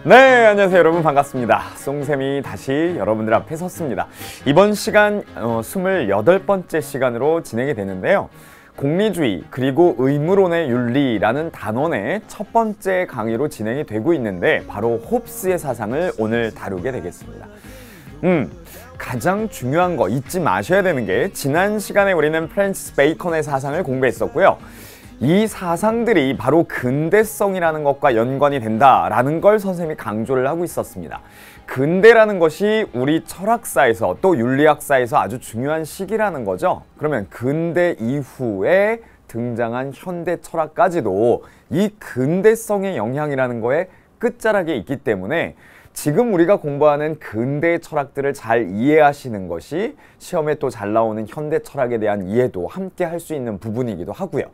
네, 안녕하세요 여러분, 반갑습니다. 송쌤이 다시 여러분들 앞에 섰습니다. 이번 시간 28번째 시간으로 진행이 되는데요. 공리주의 그리고 의무론의 윤리라는 단원의 첫 번째 강의로 진행이 되고 있는데, 바로 홉스의 사상을 오늘 다루게 되겠습니다. 가장 중요한 거 잊지 마셔야 되는 게, 지난 시간에 우리는 프랜시스 베이컨의 사상을 공부했었고요. 이 사상들이 바로 근대성이라는 것과 연관이 된다라는 걸 선생님이 강조를 하고 있었습니다. 근대라는 것이 우리 철학사에서 또 윤리학사에서 아주 중요한 시기라는 거죠. 그러면 근대 이후에 등장한 현대 철학까지도 이 근대성의 영향이라는 거에 끝자락에 있기 때문에, 지금 우리가 공부하는 근대 철학들을 잘 이해하시는 것이 시험에 또 잘 나오는 현대 철학에 대한 이해도 함께 할 수 있는 부분이기도 하고요.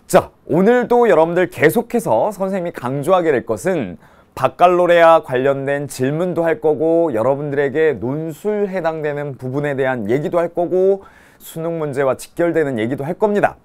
자, 오늘도 여러분들 계속해서 선생님이 강조하게 될 것은 바칼로레아 관련된 질문도 할 거고, 여러분들에게 논술 해당되는 부분에 대한 얘기도 할 거고, 수능 문제와 직결되는 얘기도 할 겁니다.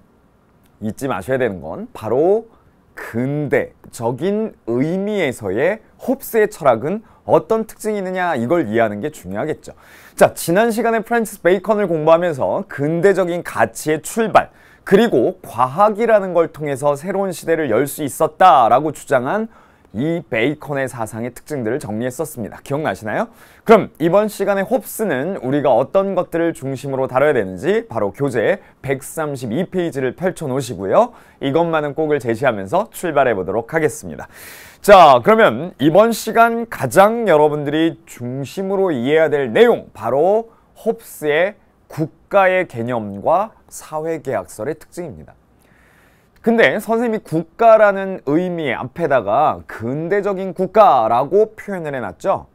잊지 마셔야 되는 건 바로 근대적인 의미에서의 홉스의 철학은 어떤 특징이 있느냐, 이걸 이해하는 게 중요하겠죠. 자, 지난 시간에 프랜시스 베이컨을 공부하면서 근대적인 가치의 출발, 그리고 과학이라는 걸 통해서 새로운 시대를 열 수 있었다라고 주장한 이 베이컨의 사상의 특징들을 정리했었습니다. 기억나시나요? 그럼 이번 시간에 홉스는 우리가 어떤 것들을 중심으로 다뤄야 되는지 바로 교재 132페이지를 펼쳐 놓으시고요. 이것만은 꼭을 제시하면서 출발해 보도록 하겠습니다. 자, 그러면 이번 시간 가장 여러분들이 중심으로 이해해야 될 내용, 바로 홉스의 국가의 개념과 사회계약설의 특징입니다. 근데 선생님이 국가라는 의미 앞에다가 근대적인 국가라고 표현을 해놨죠.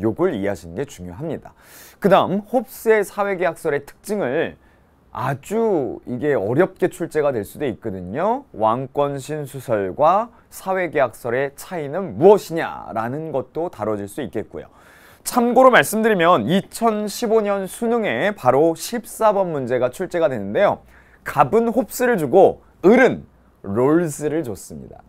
요걸 이해하시는 게 중요합니다. 그 다음 홉스의 사회계약설의 특징을 아주 이게 어렵게 출제가 될 수도 있거든요. 왕권신수설과 사회계약설의 차이는 무엇이냐라는 것도 다뤄질 수 있겠고요. 참고로 말씀드리면 2015년 수능에 바로 14번 문제가 출제가 되는데요. 갑은 홉스를 주고 을은 롤스를 줬습니다.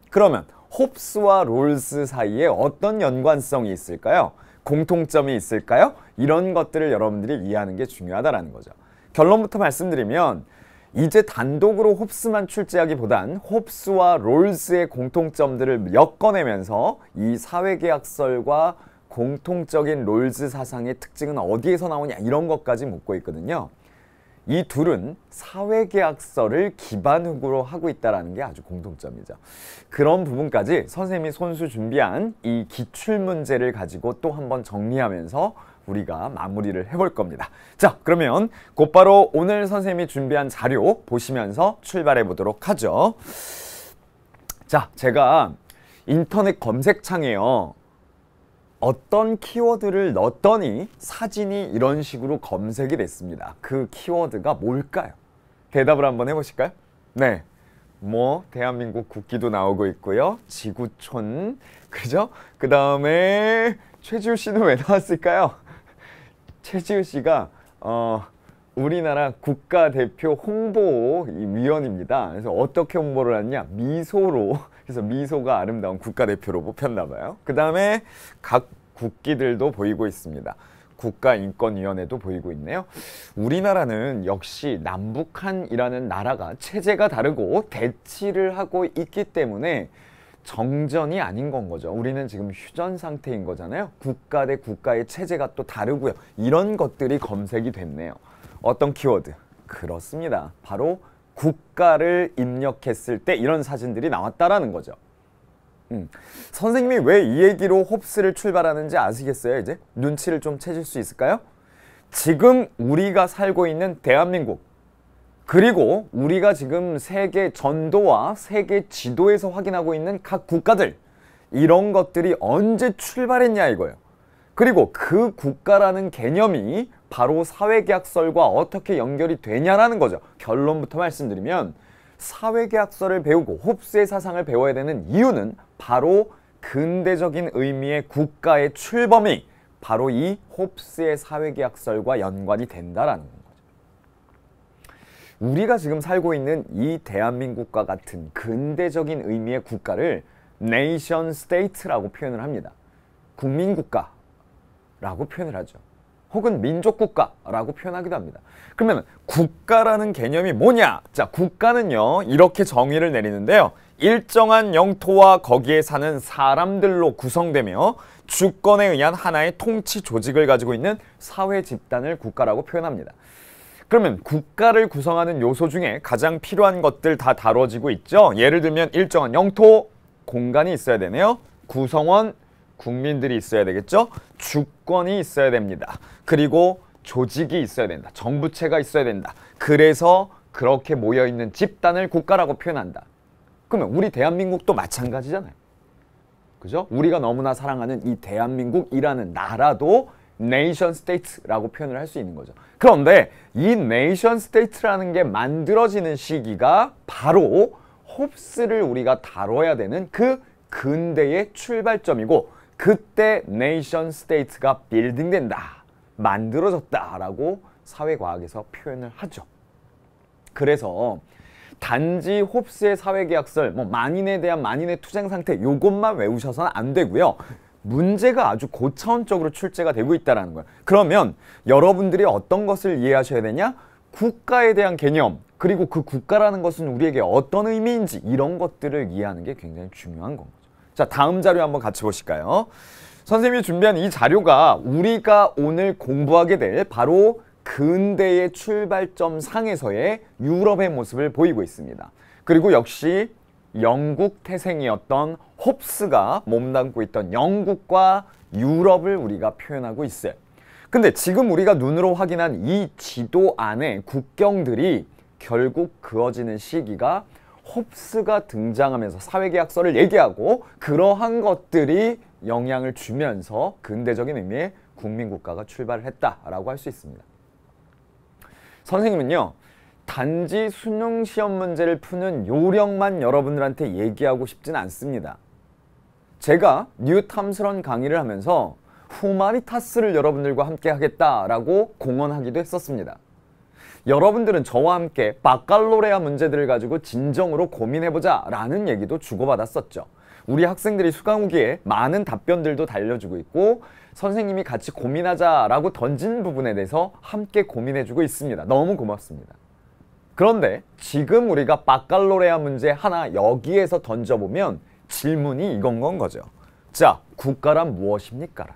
그러면 홉스와 롤스 사이에 어떤 연관성이 있을까요? 공통점이 있을까요? 이런 것들을 여러분들이 이해하는 게 중요하다는 거죠. 결론부터 말씀드리면, 이제 단독으로 홉스만 출제하기보단 홉스와 롤스의 공통점들을 엮어내면서 이 사회계약설과 공통적인 롤스 사상의 특징은 어디에서 나오냐, 이런 것까지 묻고 있거든요. 이 둘은 사회계약설을 기반으로 하고 있다는 게 아주 공통점이죠. 그런 부분까지 선생님이 손수 준비한 이 기출문제를 가지고 또 한번 정리하면서 우리가 마무리를 해볼 겁니다. 자, 그러면 곧바로 오늘 선생님이 준비한 자료 보시면서 출발해 보도록 하죠. 자, 제가 인터넷 검색창에요, 어떤 키워드를 넣었더니 사진이 이런 식으로 검색이 됐습니다. 그 키워드가 뭘까요? 대답을 한번 해보실까요? 네, 뭐 대한민국 국기도 나오고 있고요. 지구촌, 그죠? 그 다음에 최지우 씨는 왜 나왔을까요? 최지우 씨가 우리나라 국가대표 홍보위원입니다. 그래서 어떻게 홍보를 하냐? 미소로. 그래서 미소가 아름다운 국가대표로 뽑혔나봐요. 그 다음에 각 국기들도 보이고 있습니다. 국가인권위원회도 보이고 있네요. 우리나라는 역시 남북한이라는 나라가 체제가 다르고 대치를 하고 있기 때문에 정전이 아닌 건 거죠. 우리는 지금 휴전 상태인 거잖아요. 국가 대 국가의 체제가 또 다르고요. 이런 것들이 검색이 됐네요. 어떤 키워드? 그렇습니다. 바로 국가를 입력했을 때 이런 사진들이 나왔다라는 거죠. 선생님이 왜 이 얘기로 홉스를 출발하는지 아시겠어요? 이제 눈치를 좀 채실 수 있을까요? 지금 우리가 살고 있는 대한민국, 그리고 우리가 지금 세계 전도와 세계 지도에서 확인하고 있는 각 국가들, 이런 것들이 언제 출발했냐 이거예요. 그리고 그 국가라는 개념이 바로 사회계약설과 어떻게 연결이 되냐라는 거죠. 결론부터 말씀드리면, 사회계약설을 배우고 홉스의 사상을 배워야 되는 이유는 바로 근대적인 의미의 국가의 출범이 바로 이 홉스의 사회계약설과 연관이 된다라는 거죠. 우리가 지금 살고 있는 이 대한민국과 같은 근대적인 의미의 국가를 nation state라고 표현을 합니다. 국민국가라고 표현을 하죠. 혹은 민족국가라고 표현하기도 합니다. 그러면 국가라는 개념이 뭐냐? 자, 국가는요, 이렇게 정의를 내리는데요. 일정한 영토와 거기에 사는 사람들로 구성되며 주권에 의한 하나의 통치 조직을 가지고 있는 사회 집단을 국가라고 표현합니다. 그러면 국가를 구성하는 요소 중에 가장 필요한 것들 다 다뤄지고 있죠. 예를 들면 일정한 영토, 공간이 있어야 되네요. 구성원, 국민들이 있어야 되겠죠. 주권이 있어야 됩니다. 그리고 조직이 있어야 된다. 정부체가 있어야 된다. 그래서 그렇게 모여있는 집단을 국가라고 표현한다. 그러면 우리 대한민국도 마찬가지잖아요. 그죠? 우리가 너무나 사랑하는 이 대한민국이라는 나라도 네이션 스테이트라고 표현을 할 수 있는 거죠. 그런데 이 네이션 스테이트라는 게 만들어지는 시기가 바로 홉스를 우리가 다뤄야 되는 그 근대의 출발점이고, 그때 네이션 스테이트가 빌딩된다, 만들어졌다라고 사회과학에서 표현을 하죠. 그래서 단지 홉스의 사회계약설, 만인에 대한 만인의 투쟁 상태, 요것만 외우셔서는 안 되고요. 문제가 아주 고차원적으로 출제가 되고 있다는 거예요. 그러면 여러분들이 어떤 것을 이해하셔야 되냐? 국가에 대한 개념, 그리고 그 국가라는 것은 우리에게 어떤 의미인지, 이런 것들을 이해하는 게 굉장히 중요한 건 거죠. 자, 다음 자료 한번 같이 보실까요? 선생님이 준비한 이 자료가 우리가 오늘 공부하게 될 바로 근대의 출발점 상에서의 유럽의 모습을 보이고 있습니다. 그리고 역시 영국 태생이었던 홉스가 몸담고 있던 영국과 유럽을 우리가 표현하고 있어요. 근데 지금 우리가 눈으로 확인한 이 지도 안에 국경들이 결국 그어지는 시기가 홉스가 등장하면서 사회계약서를 얘기하고, 그러한 것들이 영향을 주면서 근대적인 의미의 국민국가가 출발을 했다라고 할 수 있습니다. 선생님은요, 단지 수능시험 문제를 푸는 요령만 여러분들한테 얘기하고 싶진 않습니다. 제가 뉴탐스런 강의를 하면서 후마니타스를 여러분들과 함께 하겠다라고 공언하기도 했었습니다. 여러분들은 저와 함께 바칼로레아 문제들을 가지고 진정으로 고민해보자 라는 얘기도 주고받았었죠. 우리 학생들이 수강 후기에 많은 답변들도 달려주고 있고, 선생님이 같이 고민하자라고 던진 부분에 대해서 함께 고민해주고 있습니다. 너무 고맙습니다. 그런데 지금 우리가 바칼로레아 문제 하나 여기에서 던져보면 질문이 이건 거죠. 자, 국가란 무엇입니까?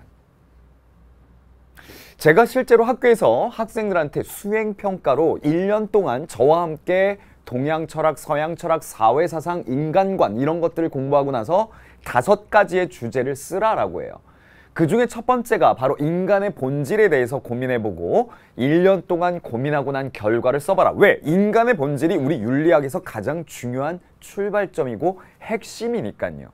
제가 실제로 학교에서 학생들한테 수행평가로 1년 동안 저와 함께 동양 철학, 서양 철학, 사회사상, 인간관 이런 것들을 공부하고 나서 5가지의 주제를 쓰라라고 해요. 그 중에 첫 번째가 바로 인간의 본질에 대해서 고민해보고 1년 동안 고민하고 난 결과를 써봐라. 왜? 인간의 본질이 우리 윤리학에서 가장 중요한 출발점이고 핵심이니까요.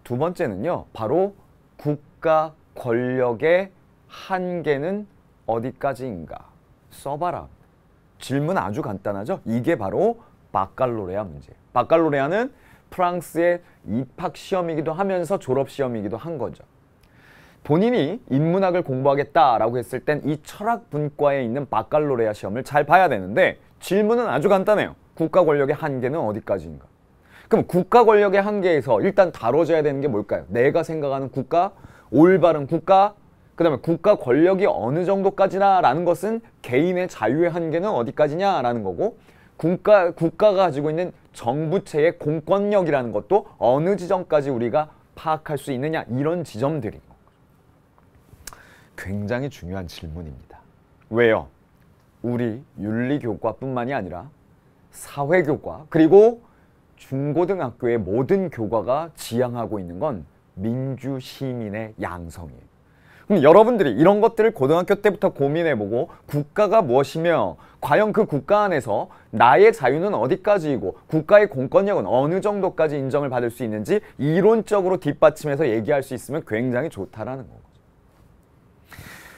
두 번째는요, 바로 국가 권력의 한계는 어디까지인가 써봐라. 질문 아주 간단하죠? 이게 바로 바칼로레아 문제예요. 바칼로레아는 프랑스의 입학시험이기도 하면서 졸업시험이기도 한 거죠. 본인이 인문학을 공부하겠다라고 했을 땐 이 철학 분과에 있는 바칼로레아 시험을 잘 봐야 되는데, 질문은 아주 간단해요. 국가 권력의 한계는 어디까지인가? 그럼 국가 권력의 한계에서 일단 다뤄져야 되는 게 뭘까요? 내가 생각하는 국가, 올바른 국가, 그 다음에 국가 권력이 어느 정도까지나라는 것은 개인의 자유의 한계는 어디까지냐라는 거고, 국가가 가지고 있는 정부체의 공권력이라는 것도 어느 지점까지 우리가 파악할 수 있느냐, 이런 지점들이 굉장히 중요한 질문입니다. 왜요? 우리 윤리교과뿐만이 아니라 사회교과, 그리고 중고등학교의 모든 교과가 지향하고 있는 건 민주시민의 양성이에요. 그럼 여러분들이 이런 것들을 고등학교 때부터 고민해보고, 국가가 무엇이며 과연 그 국가 안에서 나의 자유는 어디까지이고 국가의 공권력은 어느 정도까지 인정을 받을 수 있는지 이론적으로 뒷받침해서 얘기할 수 있으면 굉장히 좋다라는 거죠.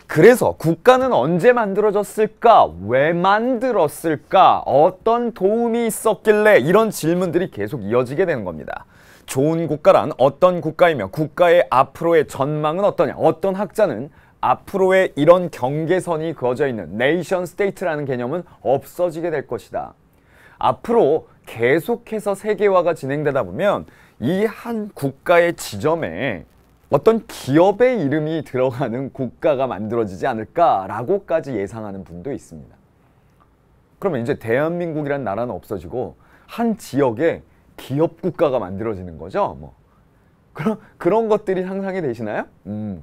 그래서 국가는 언제 만들어졌을까? 왜 만들었을까? 어떤 도움이 있었길래? 이런 질문들이 계속 이어지게 되는 겁니다. 좋은 국가란 어떤 국가이며 국가의 앞으로의 전망은 어떠냐? 어떤 학자는 앞으로의 이런 경계선이 그어져 있는 네이션 스테이트라는 개념은 없어지게 될 것이다. 앞으로 계속해서 세계화가 진행되다 보면 이 한 국가의 지점에 어떤 기업의 이름이 들어가는 국가가 만들어지지 않을까라고까지 예상하는 분도 있습니다. 그러면 이제 대한민국이란 나라는 없어지고 한 지역에 기업 국가가 만들어지는 거죠. 뭐 그런 것들이 상상이 되시나요?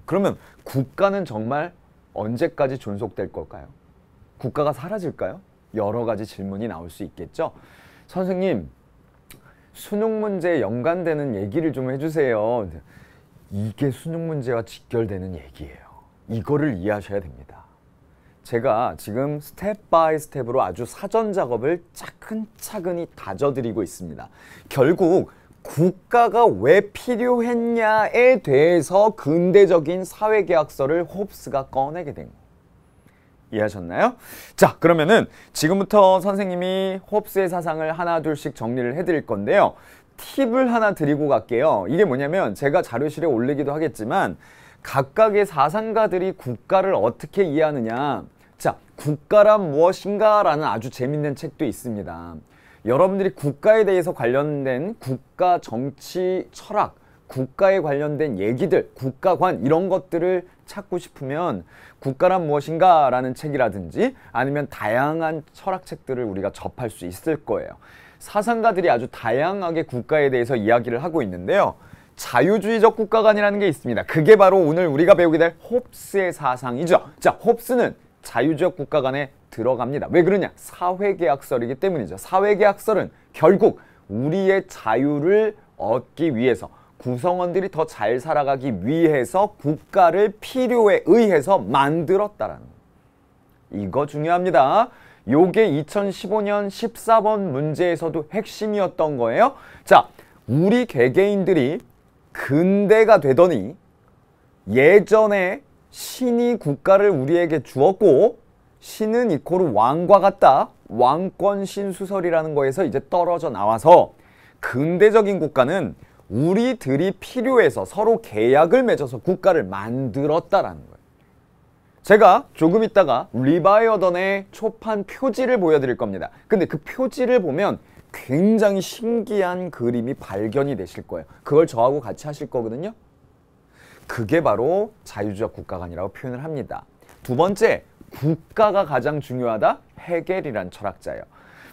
그러면 국가는 정말 언제까지 존속될 걸까요? 국가가 사라질까요? 여러 가지 질문이 나올 수 있겠죠. 선생님, 수능 문제에 연관되는 얘기를 좀 해주세요. 이게 수능 문제와 직결되는 얘기예요. 이거를 이해하셔야 됩니다. 제가 지금 스텝 바이 스텝으로 아주 사전 작업을 차근차근히 다져드리고 있습니다. 결국 국가가 왜 필요했냐에 대해서 근대적인 사회계약서를 홉스가 꺼내게 된 거예요. 이해하셨나요? 자, 그러면은 지금부터 선생님이 홉스의 사상을 하나 둘씩 정리를 해드릴 건데요. 팁을 하나 드리고 갈게요. 이게 뭐냐면 제가 자료실에 올리기도 하겠지만 각각의 사상가들이 국가를 어떻게 이해하느냐. 자, 국가란 무엇인가 라는 아주 재밌는 책도 있습니다. 여러분들이 국가에 대해서 관련된 국가 정치 철학, 국가에 관련된 얘기들, 국가관 이런 것들을 찾고 싶으면 국가란 무엇인가 라는 책이라든지 아니면 다양한 철학책들을 우리가 접할 수 있을 거예요. 사상가들이 아주 다양하게 국가에 대해서 이야기를 하고 있는데요. 자유주의적 국가관이라는 게 있습니다. 그게 바로 오늘 우리가 배우게 될 홉스의 사상이죠. 자, 홉스는 자유주의적 국가관에 들어갑니다. 왜 그러냐? 사회계약설이기 때문이죠. 사회계약설은 결국 우리의 자유를 얻기 위해서 구성원들이 더 잘 살아가기 위해서 국가를 필요에 의해서 만들었다라는 거예요. 이거 중요합니다. 요게 2015년 14번 문제에서도 핵심이었던 거예요. 자, 우리 개개인들이 근대가 되더니 예전에 신이 국가를 우리에게 주었고 신은 이코르 왕과 같다. 왕권 신수설이라는 거에서 이제 떨어져 나와서 근대적인 국가는 우리들이 필요해서 서로 계약을 맺어서 국가를 만들었다라는 거예요. 제가 조금 있다가 리바이어던의 초판 표지를 보여드릴 겁니다. 근데 그 표지를 보면 굉장히 신기한 그림이 발견이 되실 거예요. 그걸 저하고 같이 하실 거거든요. 그게 바로 자유주의적 국가관이라고 표현을 합니다. 두 번째, 국가가 가장 중요하다? 헤겔이란 철학자예요.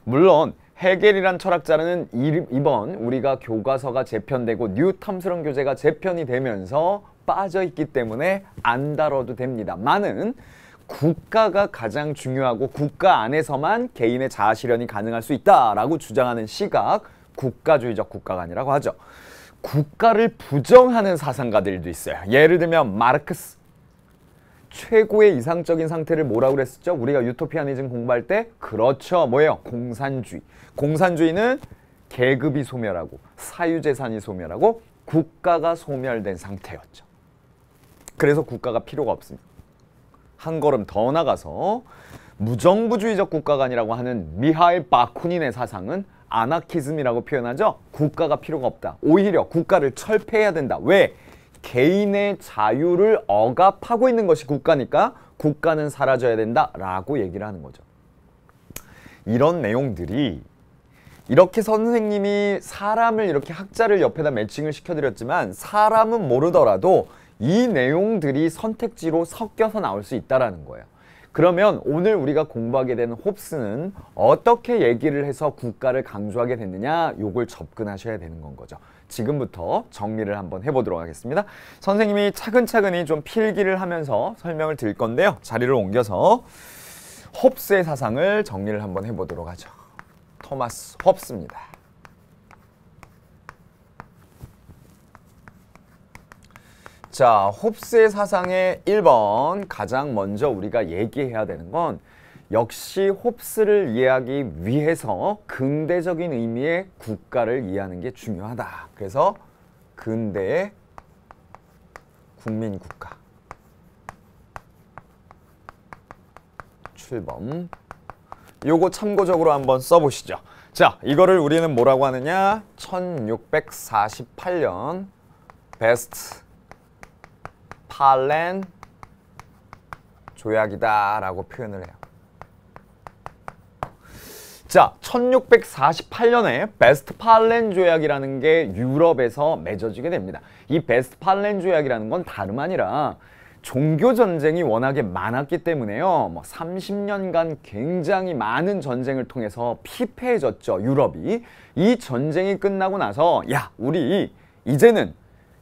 물론 헤겔이란 철학자는 이번 우리가 교과서가 재편되고 뉴탐스론 교재가 재편이 되면서 빠져있기 때문에 안 다뤄도 됩니다만은 국가가 가장 중요하고 국가 안에서만 개인의 자아실현이 가능할 수 있다라고 주장하는 시각, 국가주의적 국가관이라고 하죠. 국가를 부정하는 사상가들도 있어요. 예를 들면 마르크스. 최고의 이상적인 상태를 뭐라고 그랬었죠? 우리가 유토피아니즘 공부할 때 그렇죠. 뭐예요? 공산주의. 공산주의는 계급이 소멸하고 사유재산이 소멸하고 국가가 소멸된 상태였죠. 그래서 국가가 필요가 없습니다. 한 걸음 더 나가서 무정부주의적 국가관이라고 하는 미하일 바쿠닌의 사상은 아나키즘이라고 표현하죠. 국가가 필요가 없다. 오히려 국가를 철폐해야 된다. 왜? 개인의 자유를 억압하고 있는 것이 국가니까 국가는 사라져야 된다라고 얘기를 하는 거죠. 이런 내용들이 이렇게 선생님이 사람을 이렇게 학자를 옆에다 매칭을 시켜드렸지만 사람은 모르더라도 이 내용들이 선택지로 섞여서 나올 수 있다는 거예요. 그러면 오늘 우리가 공부하게 되는 홉스는 어떻게 얘기를 해서 국가를 강조하게 됐느냐, 요걸 접근하셔야 되는 건 거죠. 지금부터 정리를 한번 해보도록 하겠습니다. 선생님이 차근차근히 좀 필기를 하면서 설명을 드릴 건데요. 자리를 옮겨서 홉스의 사상을 정리를 한번 해보도록 하죠. 토마스 홉스입니다. 자, 홉스의 사상의 1번 가장 먼저 우리가 얘기해야 되는 건 역시 홉스를 이해하기 위해서 근대적인 의미의 국가를 이해하는 게 중요하다. 그래서 근대의 국민국가 출범 요거 참고적으로 한번 써보시죠. 자, 이거를 우리는 뭐라고 하느냐? 1648년 베스트 팔렌 조약이다 라고 표현을 해요. 자, 1648년에 베스트팔렌 조약이라는 게 유럽에서 맺어지게 됩니다. 이 베스트팔렌 조약이라는 건 다름 아니라 종교 전쟁이 워낙에 많았기 때문에요. 30년간 굉장히 많은 전쟁을 통해서 피폐해졌죠, 유럽이. 이 전쟁이 끝나고 나서 야, 우리 이제는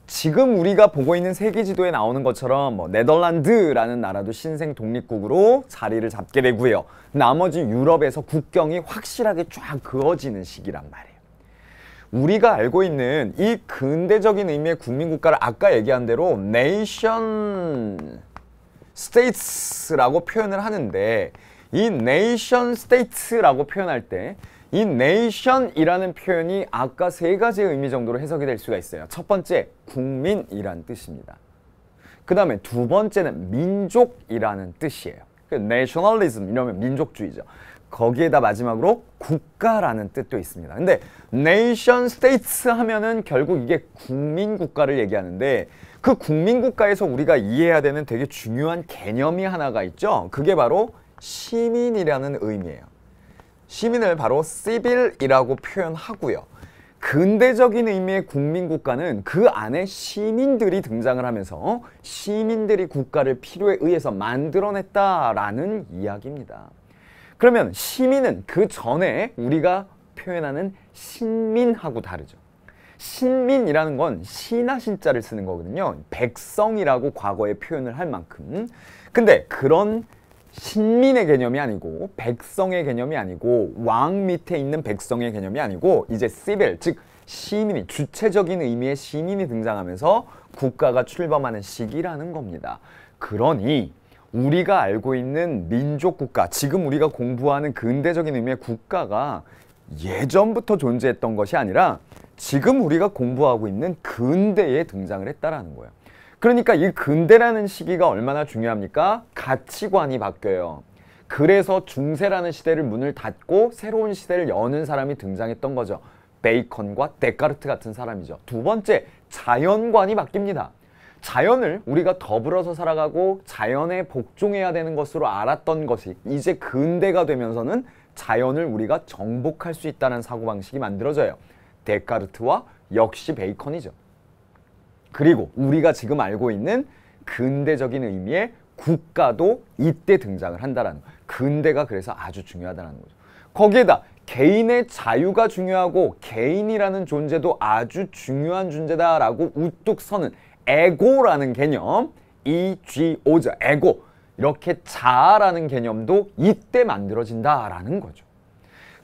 지금 우리가 보고 있는 세계 지도에 나오는 것처럼 네덜란드라는 나라도 신생 독립국으로 자리를 잡게 되고요. 나머지 유럽에서 국경이 확실하게 쫙 그어지는 시기란 말이에요. 우리가 알고 있는 이 근대적인 의미의 국민국가를 아까 얘기한 대로 nation states라고 표현을 하는데, 이 nation states라고 표현할 때 이 nation이라는 표현이 아까 세 가지의 의미 정도로 해석이 될 수가 있어요. 첫 번째, 국민이란 뜻입니다. 그 다음에 두 번째는 민족이라는 뜻이에요. nationalism 이러면 민족주의죠. 거기에다 마지막으로 국가라는 뜻도 있습니다. 근데 nation states 하면은 결국 이게 국민국가를 얘기하는데, 그 국민국가에서 우리가 이해해야 되는 되게 중요한 개념이 하나가 있죠. 그게 바로 시민이라는 의미예요. 시민을 바로 civil이라고 표현하고요. 근대적인 의미의 국민국가는 그 안에 시민들이 등장을 하면서 시민들이 국가를 필요에 의해서 만들어냈다라는 이야기입니다. 그러면 시민은 그 전에 우리가 표현하는 신민하고 다르죠. 신민이라는 건 시나 신자를 쓰는 거거든요. 백성이라고 과거에 표현을 할 만큼. 근데 그런 신민의 개념이 아니고, 백성의 개념이 아니고, 왕 밑에 있는 백성의 개념이 아니고, 이제 civil, 즉 시민이, 주체적인 의미의 시민이 등장하면서 국가가 출범하는 시기라는 겁니다. 그러니 우리가 알고 있는 민족국가, 지금 우리가 공부하는 근대적인 의미의 국가가 예전부터 존재했던 것이 아니라 지금 우리가 공부하고 있는 근대에 등장을 했다라는 거예요. 그러니까 이 근대라는 시기가 얼마나 중요합니까? 가치관이 바뀌어요. 그래서 중세라는 시대를 문을 닫고 새로운 시대를 여는 사람이 등장했던 거죠. 베이컨과 데카르트 같은 사람이죠. 두 번째, 자연관이 바뀝니다. 자연을 우리가 더불어서 살아가고 자연에 복종해야 되는 것으로 알았던 것이 이제 근대가 되면서는 자연을 우리가 정복할 수 있다는 사고방식이 만들어져요. 데카르트와 역시 베이컨이죠. 그리고 우리가 지금 알고 있는 근대적인 의미의 국가도 이때 등장을 한다는 거예요. 근대가 그래서 아주 중요하다는 거죠. 거기에다 개인의 자유가 중요하고 개인이라는 존재도 아주 중요한 존재다라고 우뚝 서는 에고라는 개념, EGO죠. 에고. 이렇게 자아라는 개념도 이때 만들어진다라는 거죠.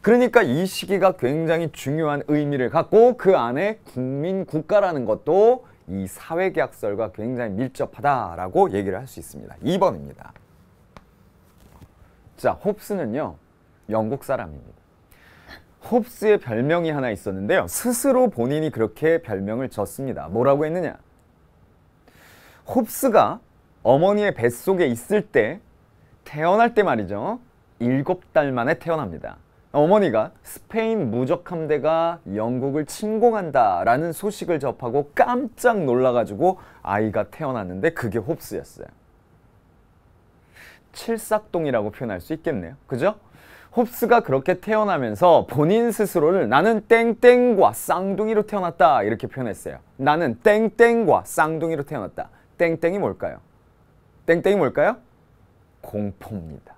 그러니까 이 시기가 굉장히 중요한 의미를 갖고 그 안에 국민국가라는 것도 이 사회계약설과 굉장히 밀접하다라고 얘기를 할 수 있습니다. 2번입니다. 자, 홉스는요, 영국 사람입니다. 홉스의 별명이 하나 있었는데요. 스스로 본인이 그렇게 별명을 졌습니다. 뭐라고 했느냐? 홉스가 어머니의 뱃속에 있을 때, 태어날 때 말이죠. 7달 만에 태어납니다. 어머니가 스페인 무적 함대가 영국을 침공한다라는 소식을 접하고 깜짝 놀라가지고 아이가 태어났는데 그게 홉스였어요. 칠삭동이라고 표현할 수 있겠네요. 그죠? 홉스가 그렇게 태어나면서 본인 스스로를 나는 땡땡과 쌍둥이로 태어났다 이렇게 표현했어요. 나는 땡땡과 쌍둥이로 태어났다. 땡땡이 뭘까요? 땡땡이 뭘까요? 공포입니다.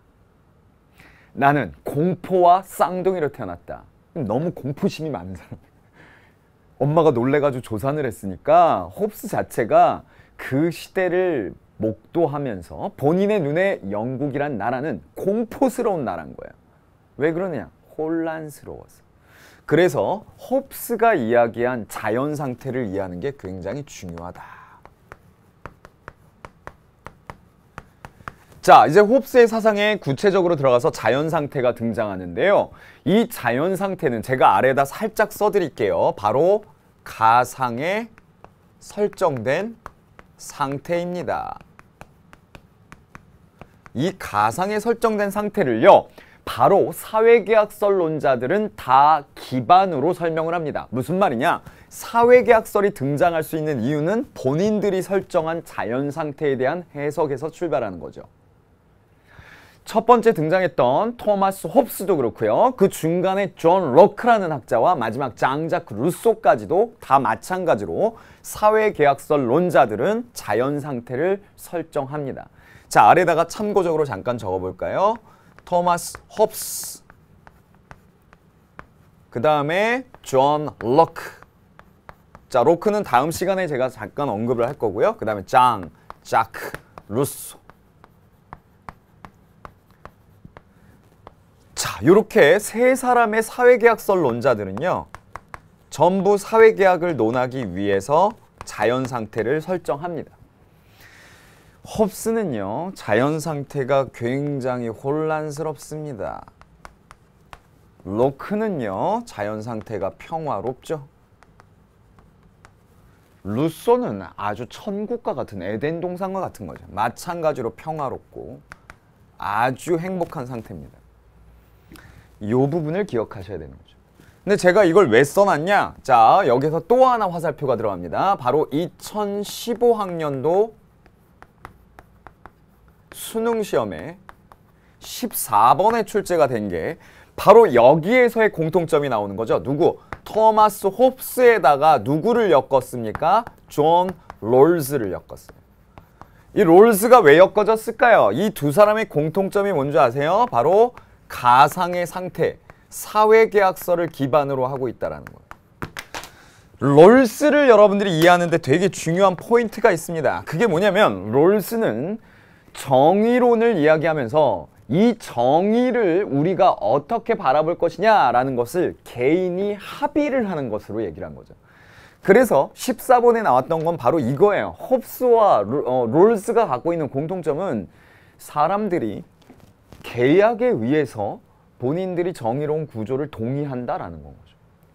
나는 공포와 쌍둥이로 태어났다. 너무 공포심이 많은 사람. 엄마가 놀래가지고 조산을 했으니까 홉스 자체가 그 시대를 목도하면서 본인의 눈에 영국이란 나라는 공포스러운 나라인 거예요. 왜 그러느냐? 혼란스러워서. 그래서 홉스가 이야기한 자연 상태를 이해하는 게 굉장히 중요하다. 자, 이제 홉스의 사상에 구체적으로 들어가서 자연 상태가 등장하는데요. 이 자연 상태는 제가 아래에다 살짝 써드릴게요. 바로 가상에 설정된 상태입니다. 이 가상에 설정된 상태를요, 바로 사회계약설론자들은 다 기반으로 설명을 합니다. 무슨 말이냐? 사회계약설이 등장할 수 있는 이유는 본인들이 설정한 자연 상태에 대한 해석에서 출발하는 거죠. 첫 번째 등장했던 토마스 홉스도 그렇고요. 그 중간에 존 로크라는 학자와 마지막 장자크 루소까지도 다 마찬가지로 사회계약설론자들은 자연상태를 설정합니다. 자, 아래다가 참고적으로 잠깐 적어볼까요? 토마스 홉스, 그 다음에 존 로크. 자, 로크는 다음 시간에 제가 잠깐 언급을 할 거고요. 그 다음에 자크 루소. 자, 이렇게 세 사람의 사회계약설론자들은요, 전부 사회계약을 논하기 위해서 자연상태를 설정합니다. 홉스는요, 자연상태가 굉장히 혼란스럽습니다. 로크는요, 자연상태가 평화롭죠. 루소는 아주 천국과 같은 에덴 동산과 같은 거죠. 마찬가지로 평화롭고 아주 행복한 상태입니다. 이 부분을 기억하셔야 되는 거죠. 근데 제가 이걸 왜 써놨냐? 자, 여기서 또 하나 화살표가 들어갑니다. 바로 2015학년도 수능시험에 14번에 출제가 된 게 바로 여기에서의 공통점이 나오는 거죠. 누구? 토마스 홉스에다가 누구를 엮었습니까? 존 롤즈를 엮었어요. 이 롤즈가 왜 엮어졌을까요? 이 두 사람의 공통점이 뭔지 아세요? 바로 가상의 상태, 사회계약서를 기반으로 하고 있다는 거예요. 롤스를 여러분들이 이해하는데 되게 중요한 포인트가 있습니다. 그게 뭐냐면 롤스는 정의론을 이야기하면서 이 정의를 우리가 어떻게 바라볼 것이냐라는 것을 개인이 합의를 하는 것으로 얘기를 한 거죠. 그래서 14번에 나왔던 건 바로 이거예요. 홉스와 롤스가 갖고 있는 공통점은 사람들이 계약에 의해서 본인들이 정의로운 구조를 동의한다라는 거죠.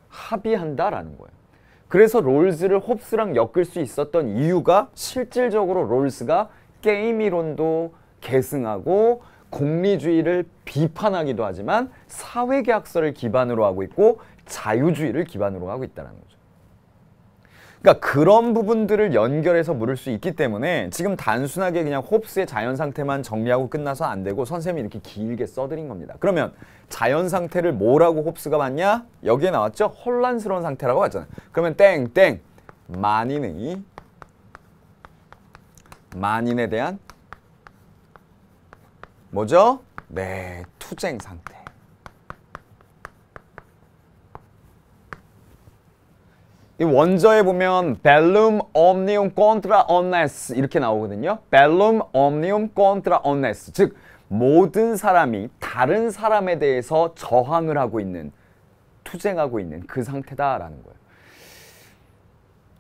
합의한다라는 거예요. 그래서 롤스를 홉스랑 엮을 수 있었던 이유가 실질적으로 롤스가 게임 이론도 계승하고 공리주의를 비판하기도 하지만 사회계약서를 기반으로 하고 있고 자유주의를 기반으로 하고 있다는 거죠. 그러니까 그런 부분들을 연결해서 물을 수 있기 때문에 지금 단순하게 그냥 홉스의 자연상태만 정리하고 끝나서 안 되고 선생님이 이렇게 길게 써드린 겁니다. 그러면 자연상태를 뭐라고 홉스가 봤냐? 여기에 나왔죠? 혼란스러운 상태라고 봤잖아요. 그러면 땡땡 만인에 대한 뭐죠? 네, 투쟁 상태. 이 원저에 보면 bellum omnium contra omnes 이렇게 나오거든요. bellum omnium contra omnes, 즉 모든 사람이 다른 사람에 대해서 저항을 하고 있는, 투쟁하고 있는 그 상태다라는 거예요.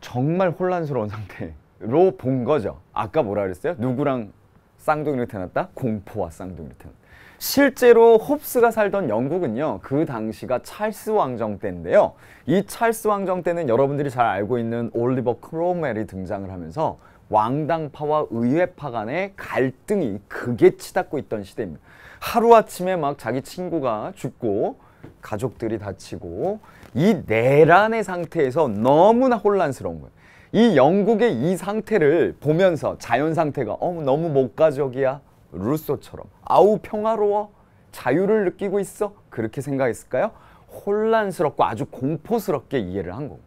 정말 혼란스러운 상태로 본 거죠. 아까 뭐라 그랬어요? 누구랑 쌍둥이를 태어났다? 공포와 쌍둥이를 태어났다. 실제로 홉스가 살던 영국은요, 그 당시가 찰스 왕정 때인데요. 이 찰스 왕정 때는 여러분들이 잘 알고 있는 올리버 크롬웰이 등장을 하면서 왕당파와 의회파 간의 갈등이 극에 치닫고 있던 시대입니다. 하루아침에 막 자기 친구가 죽고 가족들이 다치고 이 내란의 상태에서 너무나 혼란스러운 거예요. 이 영국의 이 상태를 보면서 자연 상태가 너무 목가적이야. 루소처럼 아우 평화로워, 자유를 느끼고 있어, 그렇게 생각했을까요? 혼란스럽고 아주 공포스럽게 이해를 한 거고.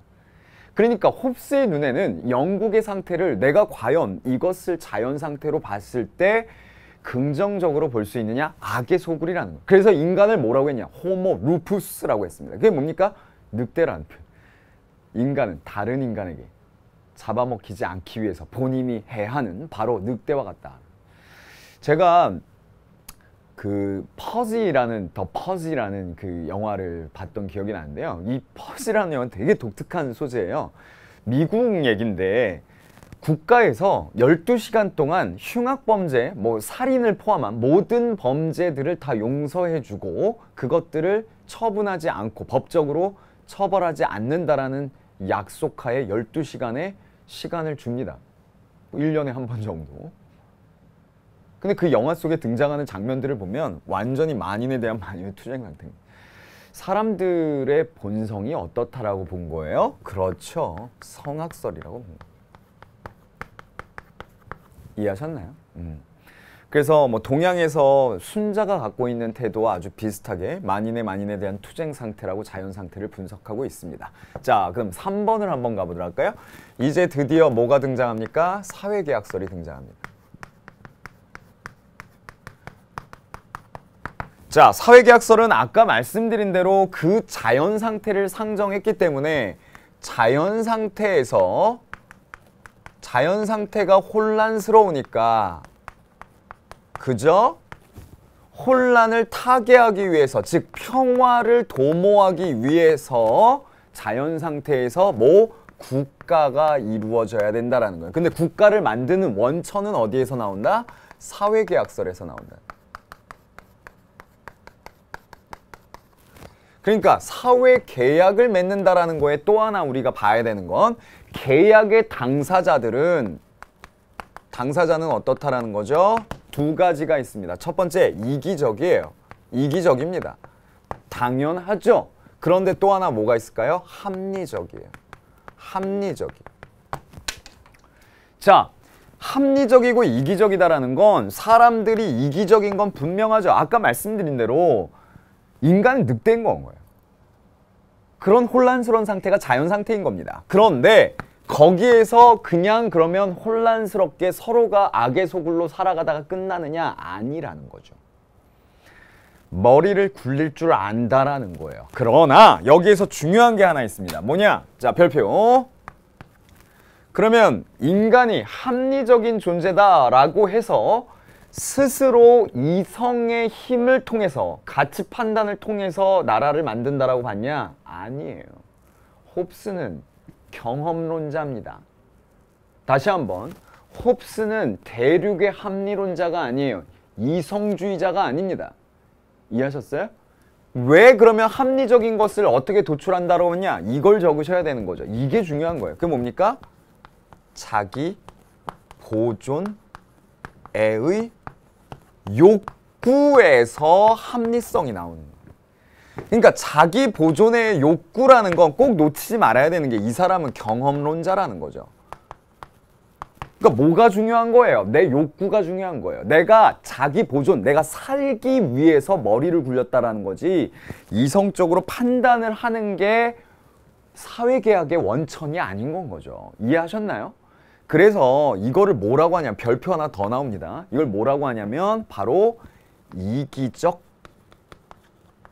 그러니까 홉스의 눈에는 영국의 상태를 내가 과연 이것을 자연 상태로 봤을 때 긍정적으로 볼 수 있느냐? 악의 소굴이라는 거예요. 그래서 인간을 뭐라고 했냐? 호모 루푸스라고 했습니다. 그게 뭡니까? 늑대라는 표현. 인간은 다른 인간에게 잡아먹히지 않기 위해서 본인이 해하는 바로 늑대와 같다. 제가 그 퍼지라는 그 영화를 봤던 기억이 나는데요. 이 퍼지라는 영화는 되게 독특한 소재예요. 미국 얘긴데 국가에서 12시간 동안 흉악범죄, 뭐 살인을 포함한 모든 범죄들을 다 용서해주고 그것들을 처분하지 않고 법적으로 처벌하지 않는다라는 약속하에 12시간의 시간을 줍니다. 1년에 한 번 정도. 근데 그 영화 속에 등장하는 장면들을 보면 완전히 만인에 대한 만인의 투쟁 상태입니다. 사람들의 본성이 어떻다라고 본 거예요? 그렇죠. 성악설이라고 본 거예요. 이해하셨나요? 그래서 뭐 동양에서 순자가 갖고 있는 태도와 아주 비슷하게 만인에 대한 투쟁 상태라고 자연 상태를 분석하고 있습니다. 자, 그럼 3번을 한번 가보도록 할까요? 이제 드디어 뭐가 등장합니까? 사회계약설이 등장합니다. 자, 사회계약설은 아까 말씀드린 대로 그 자연 상태를 상정했기 때문에 자연 상태가 혼란스러우니까 그저 혼란을 타개하기 위해서, 즉 평화를 도모하기 위해서 자연 상태에서 뭐 국가가 이루어져야 된다라는 거예요. 근데 국가를 만드는 원천은 어디에서 나온다? 사회계약설에서 나온다. 그러니까 사회계약을 맺는다라는 거에 또 하나 우리가 봐야 되는 건 계약의 당사자는 어떻다라는 거죠? 두 가지가 있습니다. 첫 번째, 이기적이에요. 이기적입니다. 당연하죠. 그런데 또 하나 뭐가 있을까요? 합리적이에요. 합리적이에요. 자, 합리적이고 이기적이다라는 건 사람들이 이기적인 건 분명하죠. 아까 말씀드린 대로 인간은 늑대인 건 거예요. 그런 혼란스러운 상태가 자연 상태인 겁니다. 그런데 거기에서 그냥 그러면 혼란스럽게 서로가 악의 소굴로 살아가다가 끝나느냐? 아니라는 거죠. 머리를 굴릴 줄 안다라는 거예요. 그러나 여기에서 중요한 게 하나 있습니다. 뭐냐? 자, 별표. 그러면 인간이 합리적인 존재다라고 해서 스스로 이성의 힘을 통해서, 가치 판단을 통해서 나라를 만든다라고 봤냐? 아니에요. 홉스는 경험론자입니다. 다시 한번, 홉스는 대륙의 합리론자가 아니에요. 이성주의자가 아닙니다. 이해하셨어요? 왜 그러면 합리적인 것을 어떻게 도출한다고 하냐? 이걸 적으셔야 되는 거죠. 이게 중요한 거예요. 그게 뭡니까? 자기 보존에의 욕구에서 합리성이 나오는 거예요. 그러니까 자기 보존의 욕구라는 건 꼭 놓치지 말아야 되는 게 이 사람은 경험론자라는 거죠. 그러니까 뭐가 중요한 거예요? 내 욕구가 중요한 거예요. 내가 자기 보존, 내가 살기 위해서 머리를 굴렸다라는 거지 이성적으로 판단을 하는 게 사회계약의 원천이 아닌 건 거죠. 이해하셨나요? 그래서 이거를 뭐라고 하냐면 별표 하나 더 나옵니다. 이걸 뭐라고 하냐면 바로 이기적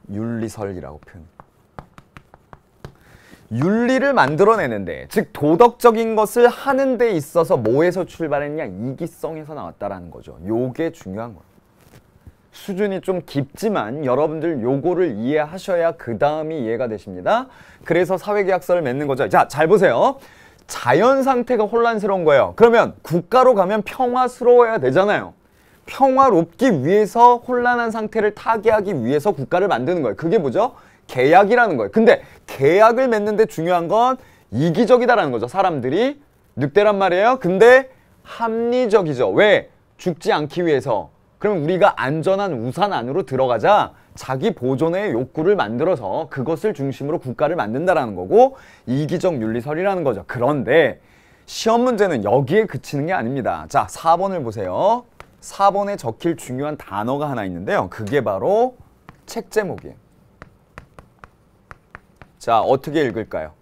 윤리설이라고 표현해요. 윤리를 만들어내는데, 즉 도덕적인 것을 하는 데 있어서 뭐에서 출발했냐? 이기성에서 나왔다라는 거죠. 요게 중요한 거예요. 수준이 좀 깊지만 여러분들 요거를 이해하셔야 그 다음이 이해가 되십니다. 그래서 사회계약서를 맺는 거죠. 자, 잘 보세요. 자연 상태가 혼란스러운 거예요. 그러면 국가로 가면 평화스러워야 되잖아요. 평화롭기 위해서 혼란한 상태를 타개하기 위해서 국가를 만드는 거예요. 그게 뭐죠? 계약이라는 거예요. 근데 계약을 맺는데 중요한 건 이기적이다라는 거죠. 사람들이 늑대란 말이에요. 근데 합리적이죠. 왜? 죽지 않기 위해서. 그럼 우리가 안전한 우산 안으로 들어가자 자기 보존의 욕구를 만들어서 그것을 중심으로 국가를 만든다라는 거고 이기적 윤리설이라는 거죠. 그런데 시험 문제는 여기에 그치는 게 아닙니다. 자, 4번을 보세요. 4번에 적힐 중요한 단어가 하나 있는데요. 그게 바로 책 제목이에요. 자, 어떻게 읽을까요?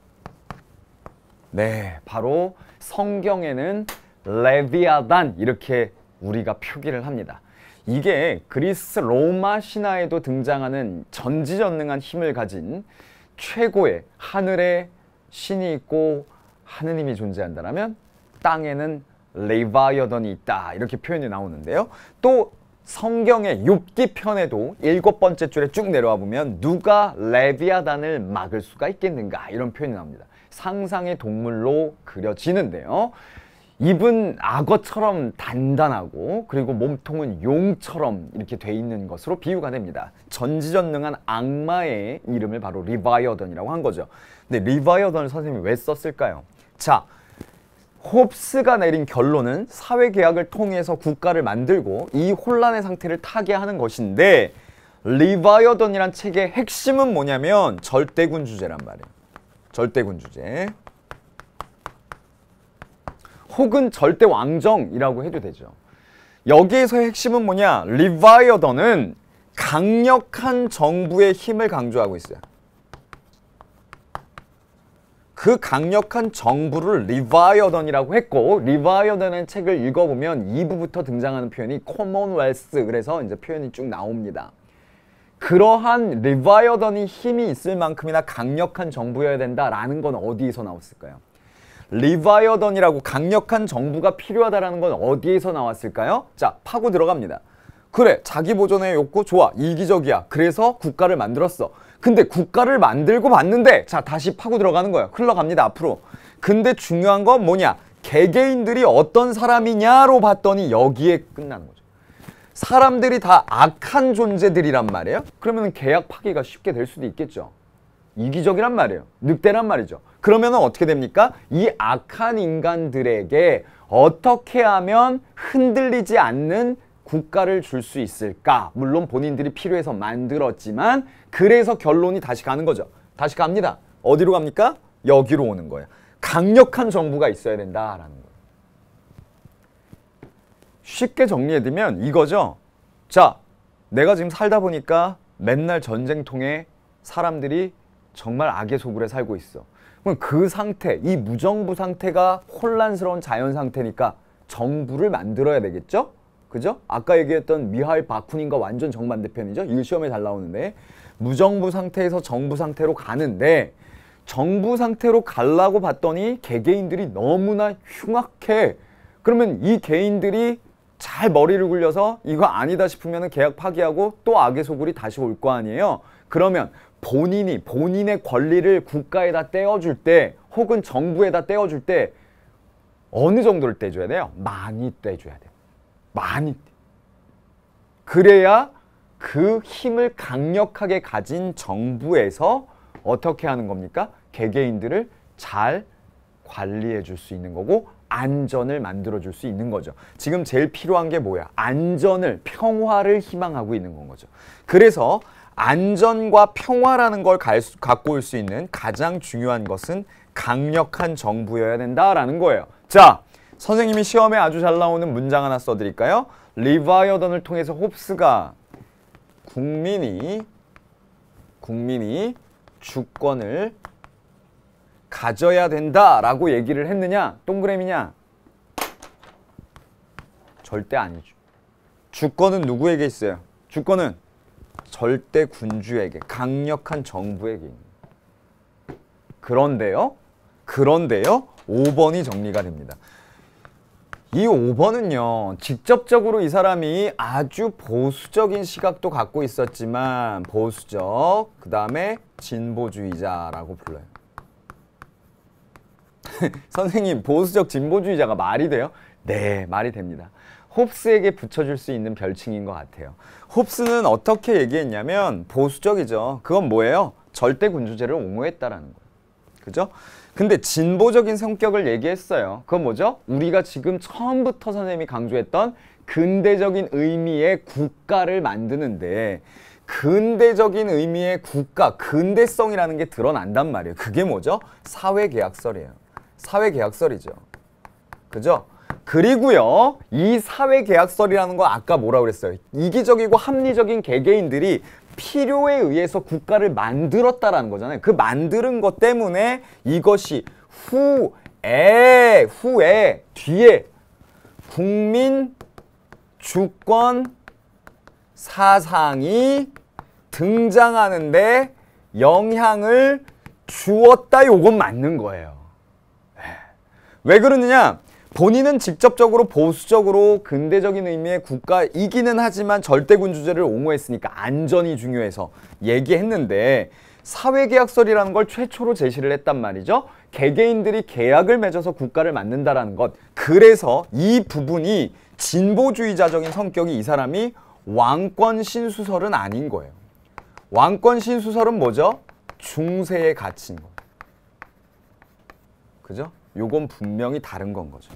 네, 바로 성경에는 레비아단 이렇게 우리가 표기를 합니다. 이게 그리스 로마 신화에도 등장하는 전지전능한 힘을 가진 최고의 하늘에 신이 있고 하느님이 존재한다면 땅에는 레바이어던이 있다 이렇게 표현이 나오는데요. 또 성경의 욥기 편에도 7번째 줄에 쭉 내려와 보면 누가 레비아단을 막을 수가 있겠는가 이런 표현이 나옵니다. 상상의 동물로 그려지는데요. 입은 악어처럼 단단하고 그리고 몸통은 용처럼 이렇게 돼 있는 것으로 비유가 됩니다. 전지전능한 악마의 이름을 바로 리바이어던이라고 한 거죠. 근데 리바이어던을 선생님이 왜 썼을까요? 자, 홉스가 내린 결론은 사회계약을 통해서 국가를 만들고 이 혼란의 상태를 타개하는 것인데 리바이어던이란 책의 핵심은 뭐냐면 절대군 주제란 말이에요. 절대군 주제. 혹은 절대 왕정이라고 해도 되죠. 여기에서의 핵심은 뭐냐? 리바이어던은 강력한 정부의 힘을 강조하고 있어요. 그 강력한 정부를 리바이어던이라고 했고, 리바이어던의 책을 읽어보면 2부부터 등장하는 표현이 코먼웰스, 그래서 이제 표현이 쭉 나옵니다. 그러한 리바이어던이 힘이 있을 만큼이나 강력한 정부여야 된다라는 건 어디에서 나왔을까요? 리바이어던이라고 강력한 정부가 필요하다라는 건 어디에서 나왔을까요? 자, 파고 들어갑니다. 그래, 자기 보존의 욕구 좋아, 이기적이야. 그래서 국가를 만들었어. 근데 국가를 만들고 봤는데, 자, 다시 파고 들어가는 거예요. 흘러갑니다, 앞으로. 근데 중요한 건 뭐냐? 개개인들이 어떤 사람이냐로 봤더니 여기에 끝나는 거죠. 사람들이 다 악한 존재들이란 말이에요. 그러면 계약 파기가 쉽게 될 수도 있겠죠. 이기적이란 말이에요. 늑대란 말이죠. 그러면 어떻게 됩니까? 이 악한 인간들에게 어떻게 하면 흔들리지 않는 국가를 줄 수 있을까? 물론 본인들이 필요해서 만들었지만, 그래서 결론이 다시 가는 거죠. 다시 갑니다. 어디로 갑니까? 여기로 오는 거예요. 강력한 정부가 있어야 된다라는 거예요. 쉽게 정리해두면 이거죠. 자, 내가 지금 살다 보니까 맨날 전쟁통에 사람들이 정말 악의 소굴에 살고 있어. 그럼 그 상태, 이 무정부 상태가 혼란스러운 자연 상태니까 정부를 만들어야 되겠죠? 그죠? 아까 얘기했던 미하일 바쿠닌과 완전 정반대편이죠? 이거 시험에 잘 나오는데, 무정부 상태에서 정부 상태로 가는데, 정부 상태로 가려고 봤더니 개개인들이 너무나 흉악해. 그러면 이 개인들이 잘 머리를 굴려서 이거 아니다 싶으면 계약 파기하고 또 악의 소굴이 다시 올 거 아니에요? 그러면 본인의 권리를 국가에다 떼어줄 때, 혹은 정부에다 떼어줄 때 어느 정도를 떼줘야 돼요? 많이 떼줘야 돼요. 많이. 그래야 그 힘을 강력하게 가진 정부에서 어떻게 하는 겁니까? 개개인들을 잘 관리해 줄 수 있는 거고, 안전을 만들어 줄 수 있는 거죠. 지금 제일 필요한 게 뭐야? 안전을, 평화를 희망하고 있는 건 거죠. 그래서 안전과 평화라는 걸 갖고 올 수 있는 가장 중요한 것은 강력한 정부여야 된다라는 거예요. 자, 선생님이 시험에 아주 잘 나오는 문장 하나 써드릴까요? 리바이어던을 통해서 홉스가 국민이 주권을 가져야 된다라고 얘기를 했느냐? 동그라미냐? 절대 아니죠. 주권은 누구에게 있어요? 주권은 절대 군주에게, 강력한 정부에게 있는. 그런데요, 5번이 정리가 됩니다. 이 5번은요, 직접적으로 이 사람이 아주 보수적인 시각도 갖고 있었지만, 보수적, 그 다음에 진보주의자라고 불러요. 선생님, 보수적 진보주의자가 말이 돼요? 네, 말이 됩니다. 홉스에게 붙여줄 수 있는 별칭인 것 같아요. 홉스는 어떻게 얘기했냐면 보수적이죠. 그건 뭐예요? 절대 군주제를 옹호했다라는 거예요. 그죠? 근데 진보적인 성격을 얘기했어요. 그건 뭐죠? 우리가 지금 처음부터 선생님이 강조했던 근대적인 의미의 국가를 만드는데, 근대적인 의미의 국가, 근대성이라는 게 드러난단 말이에요. 그게 뭐죠? 사회계약설이에요. 사회계약설이죠. 그죠? 그리고요, 이 사회계약설이라는 거 아까 뭐라고 그랬어요? 이기적이고 합리적인 개개인들이 필요에 의해서 국가를 만들었다라는 거잖아요. 그 만드는 것 때문에 이것이 뒤에 국민 주권 사상이 등장하는데 영향을 주었다, 요건 맞는 거예요. 왜 그러느냐? 본인은 직접적으로 보수적으로 근대적인 의미의 국가이기는 하지만 절대군주제를 옹호했으니까 안전이 중요해서 얘기했는데, 사회계약설이라는 걸 최초로 제시를 했단 말이죠. 개개인들이 계약을 맺어서 국가를 만든다라는 것. 그래서 이 부분이 진보주의자적인 성격이, 이 사람이 왕권 신수설은 아닌 거예요. 왕권 신수설은 뭐죠? 중세의 가치인 거. 그죠? 요건 분명히 다른 건 거죠.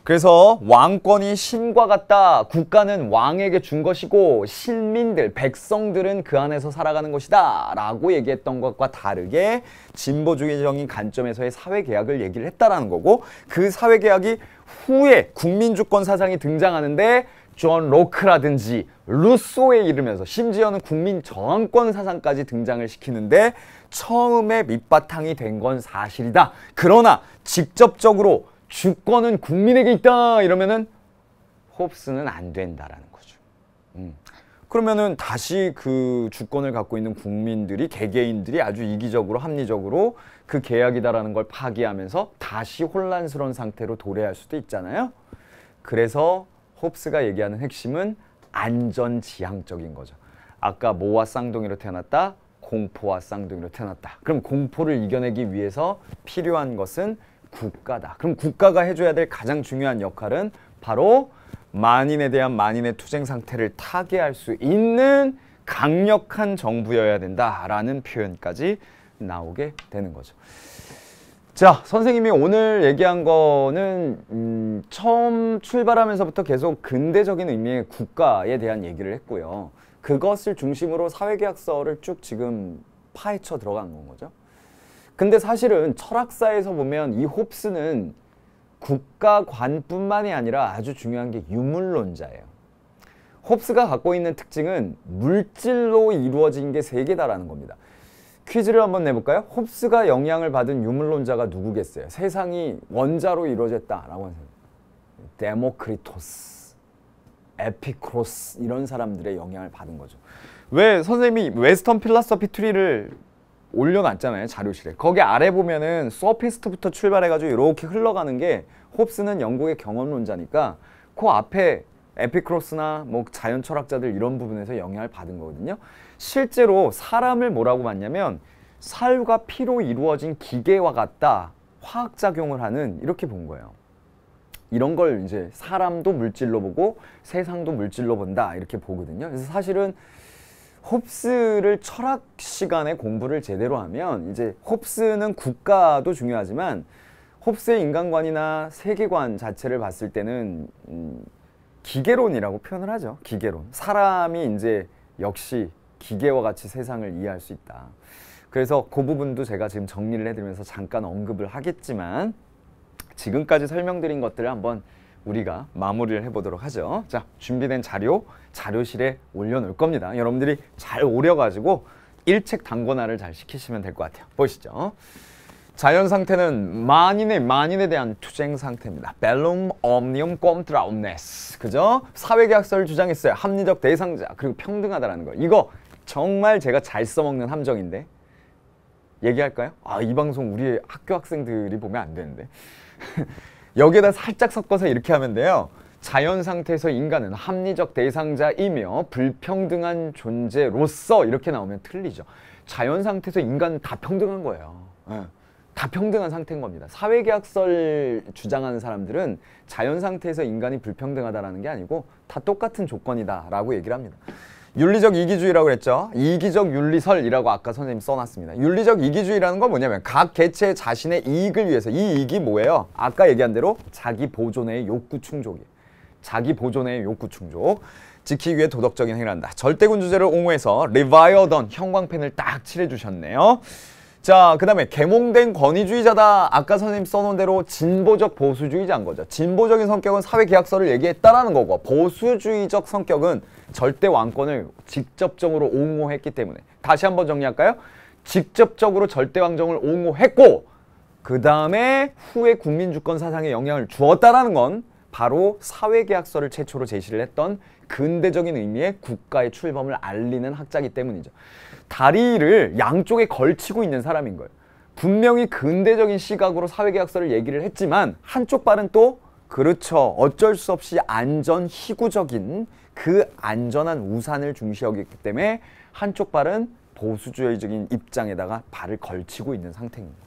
그래서 왕권이 신과 같다. 국가는 왕에게 준 것이고 신민들, 백성들은 그 안에서 살아가는 것이다. 라고 얘기했던 것과 다르게 진보주의적인 관점에서의 사회계약을 얘기를 했다라는 거고, 그 사회계약이 후에 국민주권 사상이 등장하는데 존 로크라든지 루소에 이르면서 심지어는 국민 저항권 사상까지 등장을 시키는데 처음에 밑바탕이 된 건 사실이다. 그러나 직접적으로 주권은 국민에게 있다 이러면은 홉스는 안 된다라는 거죠. 그러면은 다시 그 주권을 갖고 있는 국민들이, 개개인들이 아주 이기적으로 합리적으로 그 계약이다라는 걸 파기하면서 다시 혼란스러운 상태로 도래할 수도 있잖아요. 그래서 홉스가 얘기하는 핵심은 안전지향적인 거죠. 아까 모와 쌍둥이로 태어났다, 공포와 쌍둥이로 태어났다. 그럼 공포를 이겨내기 위해서 필요한 것은 국가다. 그럼 국가가 해줘야 될 가장 중요한 역할은 바로 만인에 대한 만인의 투쟁 상태를 타개할 수 있는 강력한 정부여야 된다라는 표현까지 나오게 되는 거죠. 자, 선생님이 오늘 얘기한 거는 처음 출발하면서부터 계속 근대적인 의미의 국가에 대한 얘기를 했고요. 그것을 중심으로 사회계약서를 쭉 지금 파헤쳐 들어간 건 거죠. 근데 사실은 철학사에서 보면 이 홉스는 국가관뿐만이 아니라 아주 중요한 게 유물론자예요. 홉스가 갖고 있는 특징은 물질로 이루어진 게 세 개다라는 겁니다. 퀴즈를 한번 내볼까요? 홉스가 영향을 받은 유물론자가 누구겠어요? 세상이 원자로 이루어졌다라고 하는 사람. 데모크리토스, 에피크로스 이런 사람들의 영향을 받은 거죠. 왜 선생님이 웨스턴 필라소피 트리를 올려놨잖아요, 자료실에. 거기 아래 보면은 소피스트부터 출발해가지고 이렇게 흘러가는 게 홉스는 영국의 경험론자니까 그 앞에 에피크로스나 뭐 자연 철학자들 이런 부분에서 영향을 받은 거거든요. 실제로 사람을 뭐라고 봤냐면 살과 피로 이루어진 기계와 같다, 화학작용을 하는, 이렇게 본 거예요. 이런 걸 이제 사람도 물질로 보고 세상도 물질로 본다 이렇게 보거든요. 그래서 사실은 홉스를 철학 시간에 공부를 제대로 하면 이제 홉스는 국가도 중요하지만 홉스의 인간관이나 세계관 자체를 봤을 때는 기계론이라고 표현을 하죠. 기계론. 사람이 이제 역시 기계와 같이 세상을 이해할 수 있다. 그래서 그 부분도 제가 지금 정리를 해드리면서 잠깐 언급을 하겠지만 지금까지 설명드린 것들을 한번 우리가 마무리를 해보도록 하죠. 자, 준비된 자료, 자료실에 올려놓을 겁니다. 여러분들이 잘 오려가지고 일책 단권화를 잘 시키시면 될 것 같아요. 보시죠. 자연 상태는 만인에 대한 투쟁 상태입니다. 벨룸 옴니움 꼼트라 옴네스. 그죠? 사회계약서를 주장했어요. 합리적 대상자, 그리고 평등하다라는 거. 이거 정말 제가 잘 써먹는 함정인데 얘기할까요? 아, 이 방송 우리 학교 학생들이 보면 안 되는데. 여기에다 살짝 섞어서 이렇게 하면 돼요. 자연 상태에서 인간은 합리적 대상자이며 불평등한 존재로서, 이렇게 나오면 틀리죠. 자연 상태에서 인간은 다 평등한 거예요. 다 평등한 상태인 겁니다. 사회계약서를 주장하는 사람들은 자연 상태에서 인간이 불평등하다라는 게 아니고 다 똑같은 조건이다라고 얘기를 합니다. 윤리적 이기주의라고 그랬죠. 이기적 윤리설이라고 아까 선생님 써놨습니다. 윤리적 이기주의라는 건 뭐냐면 각 개체 자신의 이익을 위해서, 이 이익이 뭐예요? 아까 얘기한 대로 자기 보존의 욕구 충족이에요. 자기 보존의 욕구 충족. 지키기 위해 도덕적인 행위를 한다. 절대군 주제를 옹호해서 리바이어던 형광펜을 딱 칠해주셨네요. 자, 그 다음에 계몽된 권위주의자다. 아까 선생님 써놓은 대로 진보적 보수주의자인 거죠. 진보적인 성격은 사회계약서를 얘기했다라는 거고, 보수주의적 성격은 절대 왕권을 직접적으로 옹호했기 때문에. 다시 한번 정리할까요? 직접적으로 절대 왕정을 옹호했고 그 다음에 후에 국민주권 사상에 영향을 주었다라는 건 바로 사회계약서를 최초로 제시를 했던 근대적인 의미의 국가의 출범을 알리는 학자이기 때문이죠. 다리를 양쪽에 걸치고 있는 사람인 거예요. 분명히 근대적인 시각으로 사회계약서를 얘기를 했지만 한쪽 발은 또 그렇죠. 어쩔 수 없이 안전 희구적인 그 안전한 우산을 중시하기 때문에 한쪽 발은 보수주의적인 입장에다가 발을 걸치고 있는 상태입니다.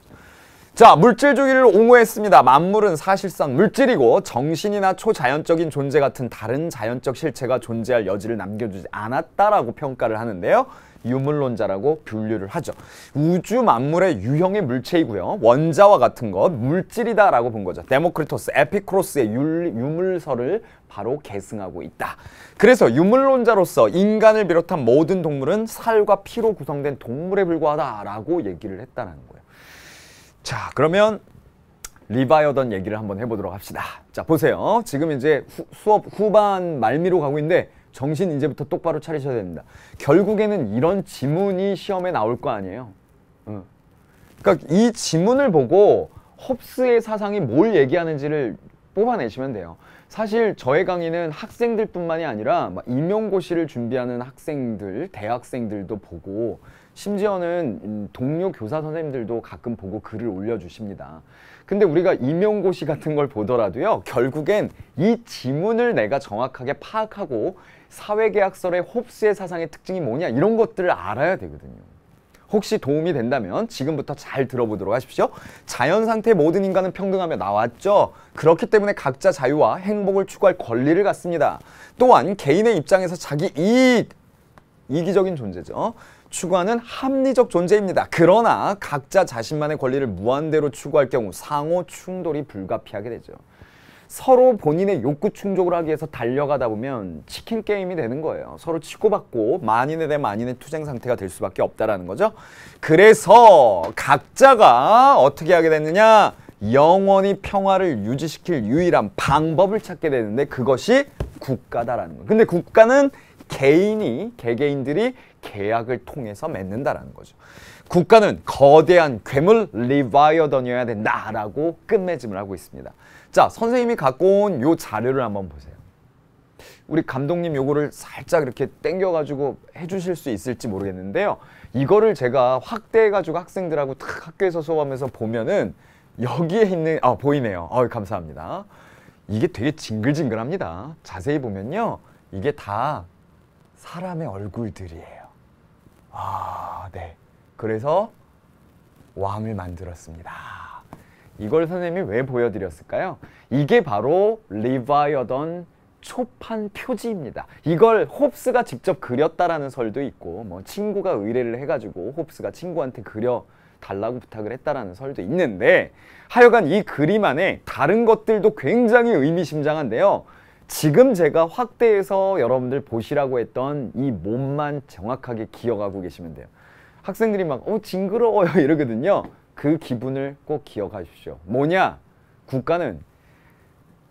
자, 물질주의를 옹호했습니다. 만물은 사실상 물질이고 정신이나 초자연적인 존재 같은 다른 자연적 실체가 존재할 여지를 남겨주지 않았다라고 평가를 하는데요. 유물론자라고 분류를 하죠. 우주 만물의 유형의 물체이고요. 원자와 같은 것, 물질이다라고 본 거죠. 데모크리토스, 에피크로스의 유물설을 바로 계승하고 있다. 그래서 유물론자로서 인간을 비롯한 모든 동물은 살과 피로 구성된 동물에 불과하다라고 얘기를 했다는 거예요. 자, 그러면 리바이어던 얘기를 한번 해보도록 합시다. 자, 보세요. 지금 이제 수업 후반 말미로 가고 있는데 정신 이제부터 똑바로 차리셔야 됩니다. 결국에는 이런 지문이 시험에 나올 거 아니에요. 그러니까 이 지문을 보고 홉스의 사상이 뭘 얘기하는지를 뽑아내시면 돼요. 사실 저의 강의는 학생들뿐만이 아니라 막 임용고시를 준비하는 학생들, 대학생들도 보고 심지어는 동료 교사 선생님들도 가끔 보고 글을 올려주십니다. 근데 우리가 임용고시 같은 걸 보더라도요, 결국엔 이 지문을 내가 정확하게 파악하고 사회계약설의 홉스의 사상의 특징이 뭐냐 이런 것들을 알아야 되거든요. 혹시 도움이 된다면 지금부터 잘 들어보도록 하십시오. 자연상태의 모든 인간은 평등하며 나왔죠. 그렇기 때문에 각자 자유와 행복을 추구할 권리를 갖습니다. 또한 개인의 입장에서 자기 이기적인 존재죠. 추구하는 합리적 존재입니다. 그러나 각자 자신만의 권리를 무한대로 추구할 경우 상호 충돌이 불가피하게 되죠. 서로 본인의 욕구 충족을 하기 위해서 달려가다 보면 치킨 게임이 되는 거예요. 서로 치고받고 만인에 대한 만인의 투쟁 상태가 될 수밖에 없다라는 거죠. 그래서 각자가 어떻게 하게 됐느냐? 영원히 평화를 유지시킬 유일한 방법을 찾게 되는데 그것이 국가다라는 거예요. 근데 국가는 개개인들이 계약을 통해서 맺는다라는 거죠. 국가는 거대한 괴물 리바이어던이어야 된다라고 끝맺음을 하고 있습니다. 자, 선생님이 갖고 온 요 자료를 한번 보세요. 우리 감독님 요거를 살짝 이렇게 당겨가지고 해주실 수 있을지 모르겠는데요. 이거를 제가 확대해가지고 학생들하고 탁 학교에서 수업하면서 보면은 여기에 있는, 보이네요. 감사합니다. 이게 되게 징글징글합니다. 자세히 보면요. 이게 다 사람의 얼굴들이에요. 네. 그래서 왕을 만들었습니다. 이걸 선생님이 왜 보여드렸을까요? 이게 바로 리바이어던 초판 표지입니다. 이걸 홉스가 직접 그렸다라는 설도 있고 뭐 친구가 의뢰를 해가지고 홉스가 친구한테 그려달라고 부탁을 했다라는 설도 있는데 하여간 이 그림 안에 다른 것들도 굉장히 의미심장한데요. 지금 제가 확대해서 여러분들 보시라고 했던 이 몸만 정확하게 기억하고 계시면 돼요. 학생들이 막 징그러워요 이러거든요. 그 기분을 꼭 기억하십시오. 뭐냐? 국가는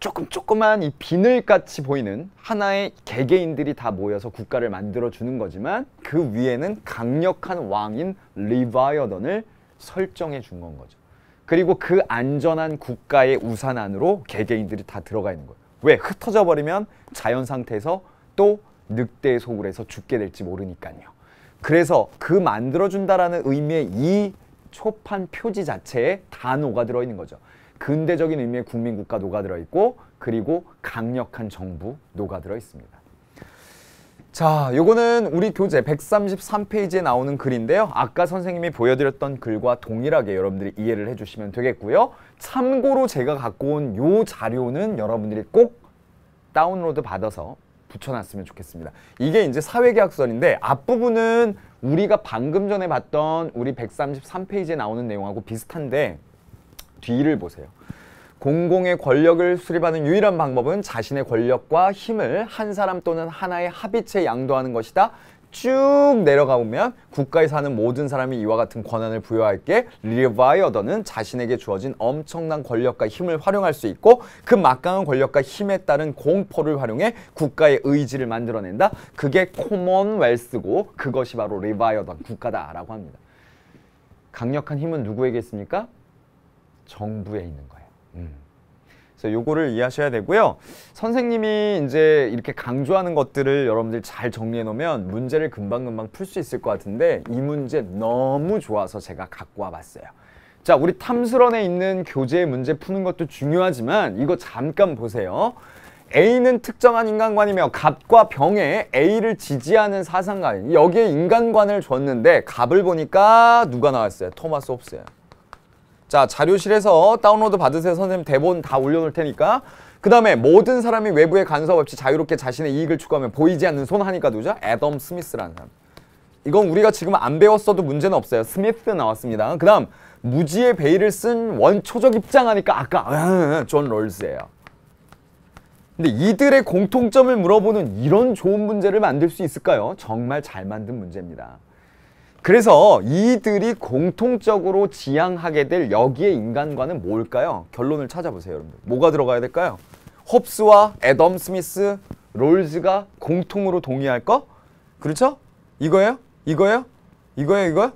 조그만 이 비늘같이 보이는 하나의 개개인들이 다 모여서 국가를 만들어주는 거지만 그 위에는 강력한 왕인 리바이어던을 설정해 준 건 거죠. 그리고 그 안전한 국가의 우산 안으로 개개인들이 다 들어가 있는 거예요. 왜? 흩어져 버리면 자연 상태에서 또 늑대의 속을 해서 죽게 될지 모르니까요. 그래서 그 만들어준다라는 의미의 이 초판 표지 자체에 다 녹아들어 있는 거죠. 근대적인 의미의 국민국가 녹아들어 있고 그리고 강력한 정부 녹아들어 있습니다. 자, 요거는 우리 교재 133페이지에 나오는 글인데요. 아까 선생님이 보여드렸던 글과 동일하게 여러분들이 이해를 해주시면 되겠고요. 참고로 제가 갖고 온 요 자료는 여러분들이 꼭 다운로드 받아서 붙여놨으면 좋겠습니다. 이게 이제 사회계약설인데 앞부분은 우리가 방금 전에 봤던 우리 133페이지에 나오는 내용하고 비슷한데 뒤를 보세요. 공공의 권력을 수립하는 유일한 방법은 자신의 권력과 힘을 한 사람 또는 하나의 합의체에 양도하는 것이다. 쭉 내려가 보면 국가에 사는 모든 사람이 이와 같은 권한을 부여할게 리바이어던은 자신에게 주어진 엄청난 권력과 힘을 활용할 수 있고 그 막강한 권력과 힘에 따른 공포를 활용해 국가의 의지를 만들어낸다. 그게 코먼웰스고 그것이 바로 리바이어던 국가다라고 합니다. 강력한 힘은 누구에게 있습니까? 정부에 있는 거예요. 그래서 요거를 이해하셔야 되고요. 선생님이 이제 이렇게 강조하는 것들을 여러분들 잘 정리해 놓으면 문제를 금방금방 풀 수 있을 것 같은데 이 문제 너무 좋아서 제가 갖고 와봤어요. 자, 우리 탐스런에 있는 교재 문제 푸는 것도 중요하지만 이거 잠깐 보세요. A는 특정한 인간관이며 갑과 병에 A를 지지하는 사상가인 여기에 인간관을 줬는데 갑을 보니까 누가 나왔어요? 토마스 홉스예요. 자, 자료실에서 다운로드 받으세요. 선생님 대본 다 올려놓을 테니까. 그 다음에 모든 사람이 외부의 간섭 없이 자유롭게 자신의 이익을 추구하면 보이지 않는 손 하니까 누구죠? 애덤 스미스라는 사람. 이건 우리가 지금 안 배웠어도 문제는 없어요. 스미스 나왔습니다. 그 다음 무지의 베일을 쓴 원초적 입장하니까 아까 존 롤즈예요. 근데 이들의 공통점을 물어보는 이런 좋은 문제를 만들 수 있을까요? 정말 잘 만든 문제입니다. 그래서 이들이 공통적으로 지향하게 될 여기의 인간관은 뭘까요? 결론을 찾아보세요, 여러분들. 뭐가 들어가야 될까요? 홉스와 애덤 스미스, 롤즈가 공통으로 동의할 거? 그렇죠? 이거예요? 이거예요? 이거예요? 이거요?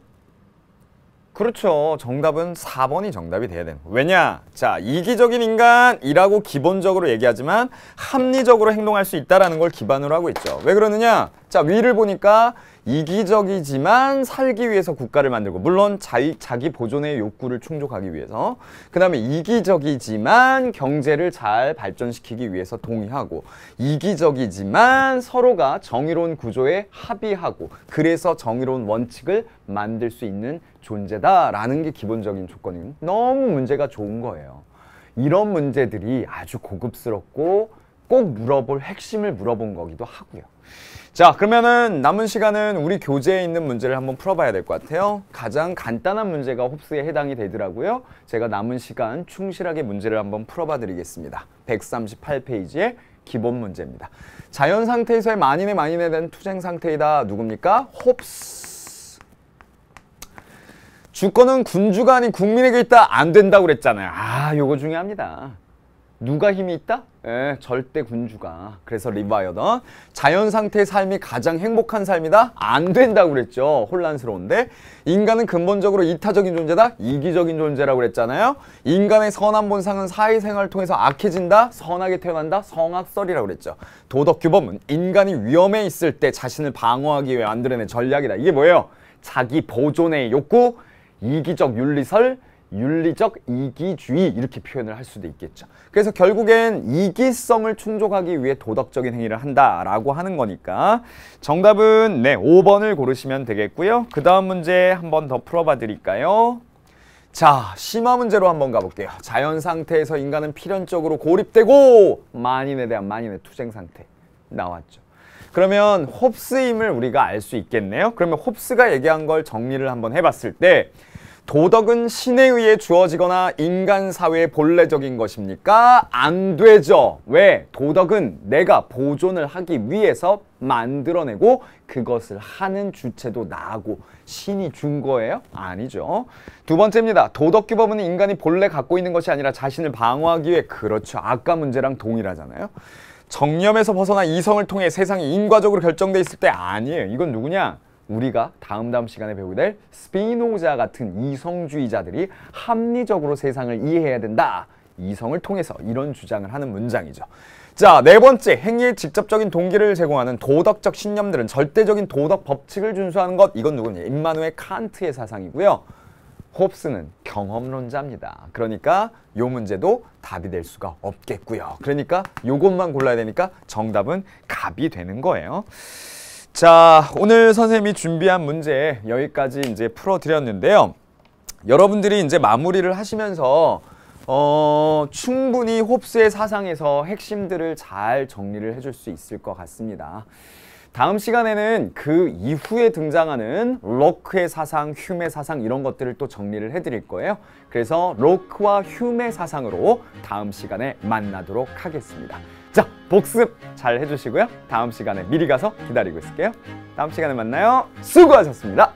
그렇죠. 정답은 4번이 정답이 돼야 되는 거예요. 왜냐? 자, 이기적인 인간이라고 기본적으로 얘기하지만 합리적으로 행동할 수 있다는 걸 기반으로 하고 있죠. 왜 그러느냐? 자, 위를 보니까 이기적이지만 살기 위해서 국가를 만들고, 물론 자기 보존의 욕구를 충족하기 위해서, 그 다음에 이기적이지만 경제를 잘 발전시키기 위해서 동의하고, 이기적이지만 서로가 정의로운 구조에 합의하고, 그래서 정의로운 원칙을 만들 수 있는 존재다라는 게 기본적인 조건이에요. 너무 문제가 좋은 거예요. 이런 문제들이 아주 고급스럽고 꼭 물어볼 핵심을 물어본 거기도 하고요. 자, 그러면은 남은 시간은 우리 교재에 있는 문제를 한번 풀어봐야 될 것 같아요. 가장 간단한 문제가 홉스에 해당이 되더라고요. 제가 남은 시간 충실하게 문제를 한번 풀어봐 드리겠습니다. 138페이지의 기본 문제입니다. 자연 상태에서의 만인에 대한 투쟁 상태이다. 누굽니까? 홉스. 주권은 군주가 아닌 국민에게 있다. 안 된다고 그랬잖아요. 아, 요거 중요합니다. 누가 힘이 있다? 예, 절대 군주가. 그래서 리바이어던. 자연 상태의 삶이 가장 행복한 삶이다? 안 된다고 그랬죠. 혼란스러운데. 인간은 근본적으로 이타적인 존재다? 이기적인 존재라고 그랬잖아요. 인간의 선한 본성은 사회생활을 통해서 악해진다? 선하게 태어난다? 성악설이라고 그랬죠. 도덕규범은 인간이 위험에 있을 때 자신을 방어하기 위해 만들어낸 전략이다. 이게 뭐예요? 자기 보존의 욕구, 이기적 윤리설, 윤리적 이기주의, 이렇게 표현을 할 수도 있겠죠. 그래서 결국엔 이기성을 충족하기 위해 도덕적인 행위를 한다라고 하는 거니까 정답은 5번을 고르시면 되겠고요. 그 다음 문제 한 번 더 풀어봐 드릴까요? 자, 심화 문제로 한번 가볼게요. 자연 상태에서 인간은 필연적으로 고립되고 만인에 대한 만인의 투쟁 상태 나왔죠. 그러면 홉스임을 우리가 알 수 있겠네요. 그러면 홉스가 얘기한 걸 정리를 한번 해봤을 때, 도덕은 신에 의해 주어지거나 인간 사회의 본래적인 것입니까? 안 되죠. 왜? 도덕은 내가 보존을 하기 위해서 만들어내고 그것을 하는 주체도 나고 신이 준 거예요? 아니죠. 두 번째입니다. 도덕규범은 인간이 본래 갖고 있는 것이 아니라 자신을 방어하기 위해. 그렇죠. 아까 문제랑 동일하잖아요. 정념에서 벗어나 이성을 통해 세상이 인과적으로 결정돼 있을 때. 아니에요. 이건 누구냐? 우리가 다음 시간에 배우게 될 스피노자 같은 이성주의자들이 합리적으로 세상을 이해해야 된다. 이성을 통해서 이런 주장을 하는 문장이죠. 자, 네 번째, 행위의 직접적인 동기를 제공하는 도덕적 신념들은 절대적인 도덕 법칙을 준수하는 것. 이건 누구냐? 임마누엘 칸트의 사상이고요. 홉스는 경험론자입니다. 그러니까 요 문제도 답이 될 수가 없겠고요. 그러니까 요것만 골라야 되니까 정답은 갑이 되는 거예요. 자, 오늘 선생님이 준비한 문제 여기까지 이제 풀어드렸는데요. 여러분들이 이제 마무리를 하시면서 충분히 홉스의 사상에서 핵심들을 잘 정리를 해줄 수 있을 것 같습니다. 다음 시간에는 그 이후에 등장하는 로크의 사상, 휴메 사상 이런 것들을 또 정리를 해드릴 거예요. 그래서 로크와 휴메 사상으로 다음 시간에 만나도록 하겠습니다. 자, 복습 잘 해주시고요. 다음 시간에 미리 가서 기다리고 있을게요. 다음 시간에 만나요. 수고하셨습니다.